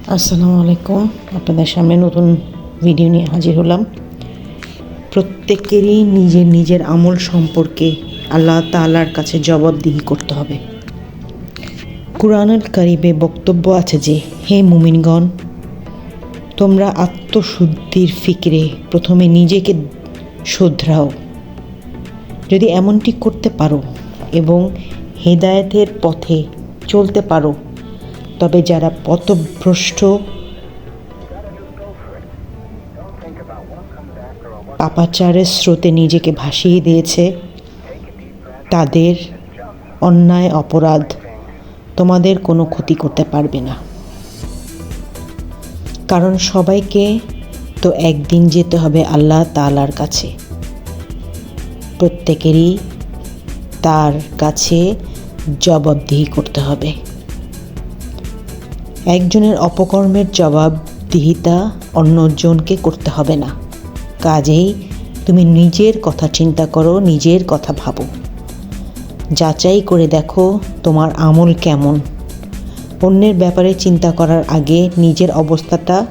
আসসালামু আলাইকুম। আপনাদের সামনে নতুন ভিডিও নিয়ে হাজির হলাম। প্রত্যেকেরই নিজের নিজের আমল সম্পর্কে আল্লাহ তাআলার কাছে জবাবদিহি করতে হবে। কুরআনুল কারীমে বক্তব্য আছে যে, হে মুমিনগণ, তোমরা আত্মশুদ্ধির ফিকিরে প্রথমে নিজেকে শোধরাও। যদি এমনটি করতে পারো এবং হেদায়েতের পথে চলতে পারো, তবে যারা পথভ্রষ্ট পাপাচারের স্রোতে নিজেকে ভাসিয়ে দিয়েছে, তাদের অন্যায় অপরাধ তোমাদের কোনো ক্ষতি করতে পারবে না। কারণ সবাইকে তো একদিন যেতে হবে আল্লাহ তাআলার কাছে। প্রত্যেকেরই তার কাছে জবাবদিহি করতে হবে। একজনের অপকর্মের জবাবদিহিতা অন্যজনকে করতে হবে না। কাজেই তুমি নিজের কথা চিন্তা করো, নিজের কথা ভাবো, যাচাই করে দেখো তোমার আমল কেমন। অন্যের ব্যাপারে চিন্তা করার আগে নিজের অবস্থাটা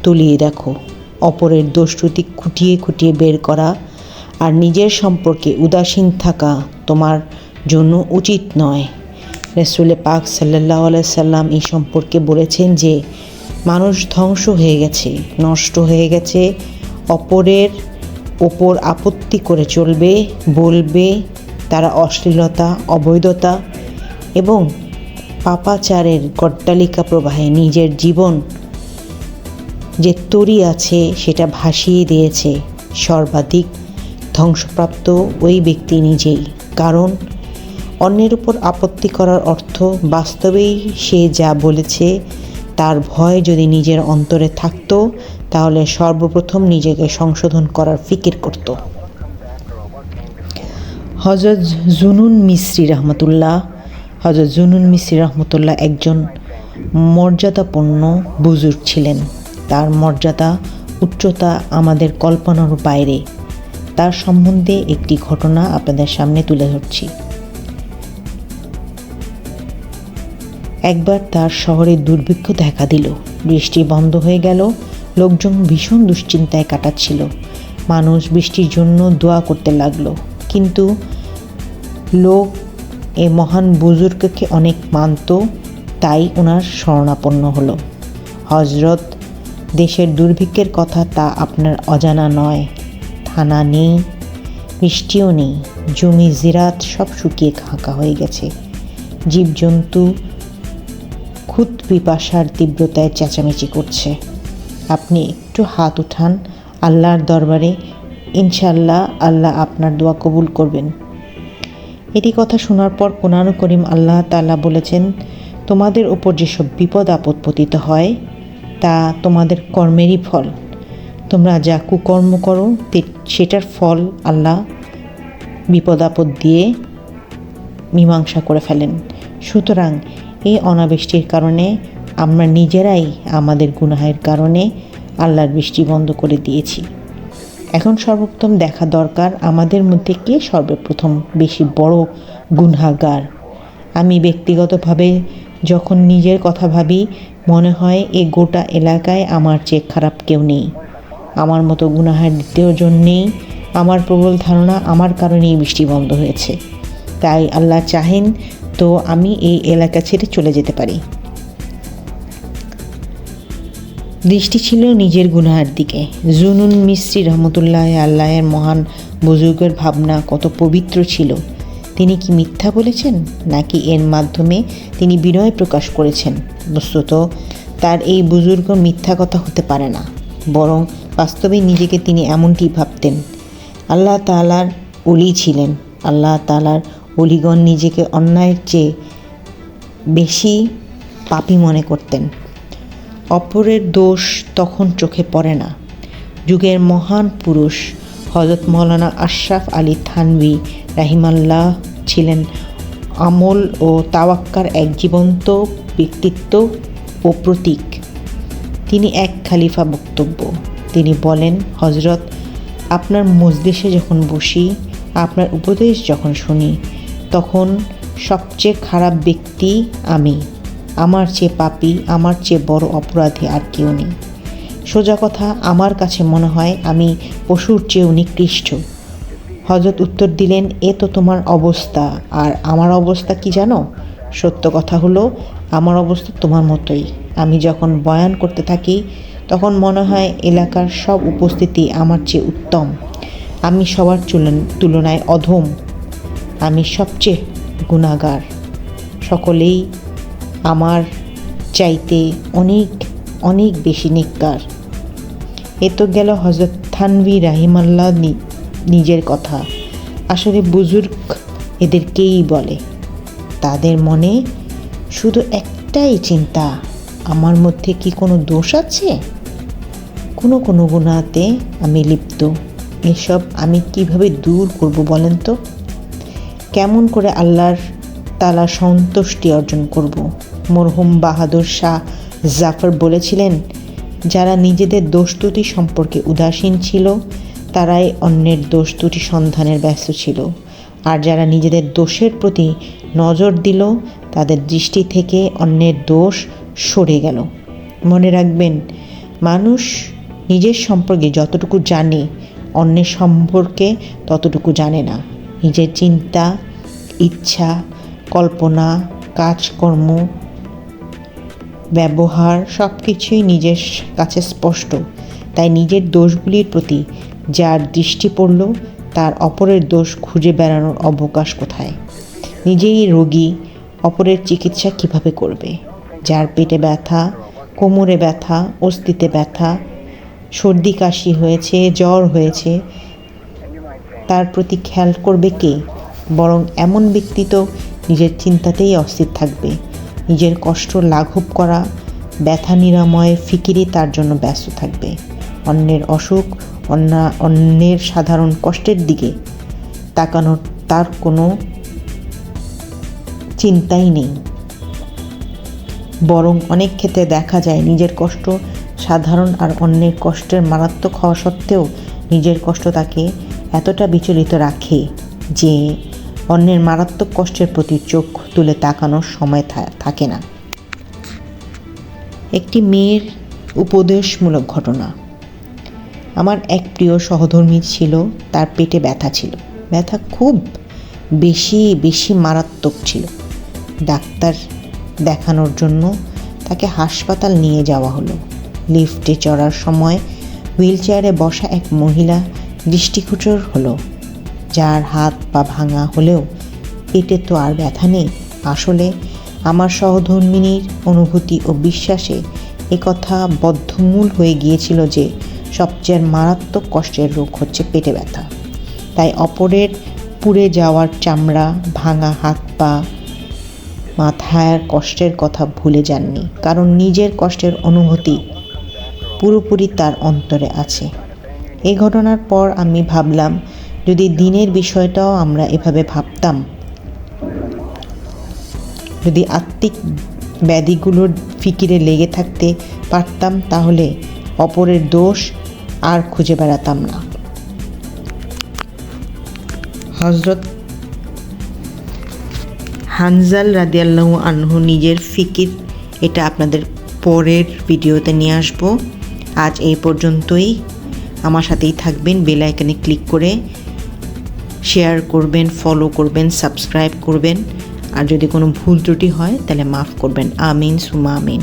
তুলিয়ে দেখো। অপরের দোষ ত্রুটি খুঁটিয়ে খুঁটিয়ে বের করা আর নিজের সম্পর্কে উদাসীন থাকা তোমার জন্য উচিত নয়। রাসূল পাক সাল্লাল্লাহু আলাইহি সাল্লাম এই সম্পর্কে বলেছেন যে, মানুষ ধ্বংস হয়ে গেছে, নষ্ট হয়ে গেছে অপরের ওপর আপত্তি করে চলবে, বলবে তারা অশ্লীলতা, অবৈধতা এবং পাপাচারের গড্ডালিকা প্রবাহে নিজের জীবন যে তরি আছে সেটা ভাসিয়ে দিয়েছে। সর্বাধিক ধ্বংসপ্রাপ্ত ওই ব্যক্তি নিজেই। কারণ অন্যের উপর আপত্তি করার অর্থ বাস্তবেই সে যা বলেছে তার ভয় যদি নিজের অন্তরে থাকতো, তাহলে সর্বপ্রথম নিজেকে সংশোধন করার ফিকির করত। হযরত জুনুন মিসরি রহমতুল্লাহ একজন মর্যাদাপূর্ণ বুজুর্গ ছিলেন। তার মর্যাদা, উচ্চতা আমাদের কল্পনার বাইরে। তার সম্বন্ধে একটি ঘটনা আপনাদের সামনে তুলে ধরছি। একবার তার শহরে দুর্ভিক্ষ দেখা দিল। বৃষ্টি বন্ধ হয়ে গেল। লোকজন ভীষণ দুশ্চিন্তায় কাটাচ্ছিল। মানুষ বৃষ্টির জন্য দোয়া করতে লাগলো। কিন্তু লোক এ মহান বুজুর্গকে অনেক মানত, তাই ওনার শরণাপন্ন হলো। হযরত, দেশের দুর্ভিক্ষের কথা তা আপনার অজানা নয়। থানা নেই, বৃষ্টিও নেই, জমি জিরাত সব শুকিয়ে খাঁকা হয়ে গেছে। জীবজন্তু খুদ পিপাসার তীব্রতায় চেঁচামেচি করছে। আপনি একটু হাত উঠান আল্লাহর দরবারে, ইনশাআল্লাহ আল্লাহ আপনার দোয়া কবুল করবেন। এটি কথা শোনার পর কোরআনুল কারীম আল্লাহ তাআলা বলেছেন, তোমাদের ওপর যেসব বিপদ আপদ পতিত হয় তা তোমাদের কর্মেরই ফল। তোমরা যা কুকর্ম করো সেটার ফল আল্লাহ বিপদ আপদ দিয়ে মীমাংসা করে ফেলেন। সুতরাং এই অনাবৃষ্টির কারণে আমরা নিজেরাই আমাদের গুনাহের কারণে আল্লাহর বৃষ্টি বন্ধ করে দিয়েছি। এখন সর্বপ্রথম দেখা দরকার আমাদের মধ্যে কে সর্বপ্রথম বেশি বড় গুনাহগার। আমি ব্যক্তিগতভাবে যখন নিজের কথা ভাবি, মনে হয় এই গোটা এলাকায় আমার চেয়ে খারাপ কেউ নেই। আমার মতো গুনাহের দ্বিতীয় জন নেই। আমার প্রবল ধারণা আমার কারণেই বৃষ্টি বন্ধ হয়েছে। তাই আল্লাহ চাহেন তো আমি এই এলাকা ছেড়ে চলে যেতে পারি। দৃষ্টি ছিল নিজের গুনাহের দিকে। জুনুন মিসরি রহমতুল্লাহ আল্লাহের মহান বুজুর্গের ভাবনা কত পবিত্র ছিল। তিনি কি মিথ্যা বলেছেন, নাকি এর মাধ্যমে তিনি বিনয় প্রকাশ করেছেন? বস্তুত তার এই বুজুর্গ মিথ্যা কথা হতে পারে না, বরং বাস্তবে নিজেকে তিনি এমনটি ভাবতেন। আল্লাহ তাআলার ওলি ছিলেন। আল্লাহ তাআলার ওলিগণ নিজেকে অন্যায়ের চেয়ে বেশি পাপী মনে করতেন। অপরের দোষ তখন চোখে পড়ে না। যুগের মহান পুরুষ হযরত মাওলানা আশরাফ আলী থানভী রাহিমাহুল্লাহ ছিলেন আমল ও তাওয়াক্কার এক জীবন্ত ব্যক্তিত্ব ও প্রতীক। তিনি এক খালিফা বক্তব্য। তিনি বলেন, হযরত, আপনার মজলিসে যখন বসি, আপনার উপদেশ যখন শুনি, তখন সবচেয়ে খারাপ ব্যক্তি আমি। আমার চেয়ে পাপী, আমার চেয়ে বড় অপরাধী আর কেউ নেই। সোজা কথা, আমার কাছে মনে হয় আমি পশুর চেয়েও নিকৃষ্ট। হযরত উত্তর দিলেন, এ তো তোমার অবস্থা, আর আমার অবস্থা কি জানো? সত্য কথা হলো, আমার অবস্থা তোমার মতোই। আমি যখন বয়ান করতে থাকি তখন মনে হয় এলাকার সব উপস্থিতি আমার চেয়ে উত্তম। আমি সবার তুলনায় অধম। আমি সবচেয়ে গুনাহগার। সকলেই আমার চাইতে অনেক অনেক বেশি নেককার। এ তো গেল হযরত থানভী রাহিমাল্লাহ নিজের কথা। আসলে বুজুর্গ এদেরকেই বলে। তাদের মনে শুধু একটাই চিন্তা, আমার মধ্যে কি কোনো দোষ আছে? কোনো গুনাহতে আমি লিপ্ত। এসব আমি কিভাবে দূর করব বলেন তো? কেমন করে আল্লাহর তাআলা সন্তুষ্টি অর্জন করব? মরহুম বাহাদুর শাহ জাফর বলেছিলেন, যারা নিজেদের দোষ ত্রুটি সম্পর্কে উদাসীন ছিল তারাই অন্যের দোষ ত্রুটি সন্ধানের ব্যস্ত ছিল, আর যারা নিজেদের দোষের প্রতি নজর দিল তাদের দৃষ্টি থেকে অন্যের দোষ সরে গেল। মনে রাখবেন, মানুষ নিজের সম্পর্কে যতটুকু জানে অন্যের সম্পর্কে ততটুকু জানে না। নিজের চিন্তা, ইচ্ছা, কল্পনা, কাজকর্ম, ব্যবহার সব কিছুই নিজের কাছে স্পষ্ট। তাই নিজের দোষগুলির প্রতি যার দৃষ্টি পড়ল তার অপরের দোষ খুঁজে বেড়ানোর অবকাশ কোথায়? নিজেই রোগী, অপরের চিকিৎসা কিভাবে করবে? যার পেটে ব্যথা, কোমরে ব্যথা, অস্থিতে ব্যথা, সর্দি কাশি হয়েছে, জ্বর হয়েছে, তার প্রতি খেয়াল করবে কে? বরং এমন ব্যক্তি তো নিজের চিন্তাতেই অস্থির থাকবে। নিজের কষ্ট লাঘব করা, ব্যথা নিরাময় ফিকিরই তার জন্য ব্যস্ত থাকবে। অন্যের অসুখ, অন্যের সাধারণ কষ্টের দিকে তাকানোর তার কোনো চিন্তাই নেই। বরং অনেক ক্ষেত্রে দেখা যায় নিজের কষ্ট সাধারণ আর অন্যের কষ্টের মারাত্মক হওয়া সত্ত্বেও নিজের কষ্ট তাকে এতটা বিচলিত রাখে যে অন্যের মারাত্মক কষ্টের প্রতি চোখ তুলে তাকানোর সময় থাকে না। একটি মেয়ের উপদেশমূলক ঘটনা। আমার এক প্রিয় সহধর্মী ছিল, তার পেটে ব্যথা ছিল। ব্যথা খুব বেশি মারাত্মক ছিল। ডাক্তার দেখানোর জন্য তাকে হাসপাতাল নিয়ে যাওয়া হলো। লিফটে চড়ার সময় হুইলচেয়ারে বসা এক মহিলা দৃষ্টিগোচর হলো, যার হাত পা ভাঙা হলেও পেটে তো আর ব্যথা নেই। আসলে আমার সহধর্মিণীর অনুভূতি ও বিশ্বাসে একথা বদ্ধমূল হয়ে গিয়েছিল যে সবচেয়ে মারাত্মক কষ্টের রোগ হচ্ছে পেটে ব্যথা। তাই অপরের পুড়ে যাওয়ার চামড়া, ভাঙা হাত পা, মাথার কষ্টের কথা ভুলে যাননি, কারণ নিজের কষ্টের অনুভূতি পুরোপুরি তার অন্তরে আছে। এই ঘটনার পর আমি ভাবলাম, যদি দিনের বিষয়টাও আমরা এভাবে ভাবতাম, যদি আত্মিক ব্যাধিগুলোর ফিকিরে লেগে থাকতে পারতাম, তাহলে অপরের দোষ আর খুঁজে বেড়াতাম না। হযরত হানজাল রাদিয়াল্লাহু আনহু নিজের ফিকির, এটা আপনাদের পরের ভিডিওতে নিয়ে আসব। আজ এই পর্যন্তই। আমার সাথেই থাকবেন, বেল আইকনে ক্লিক করে শেয়ার করবেন, ফলো করবেন, সাবস্ক্রাইব করবেন। আর যদি কোনো ভুল ত্রুটি হয় তাহলে মাফ করবেন। আমিন সুমা আমিন।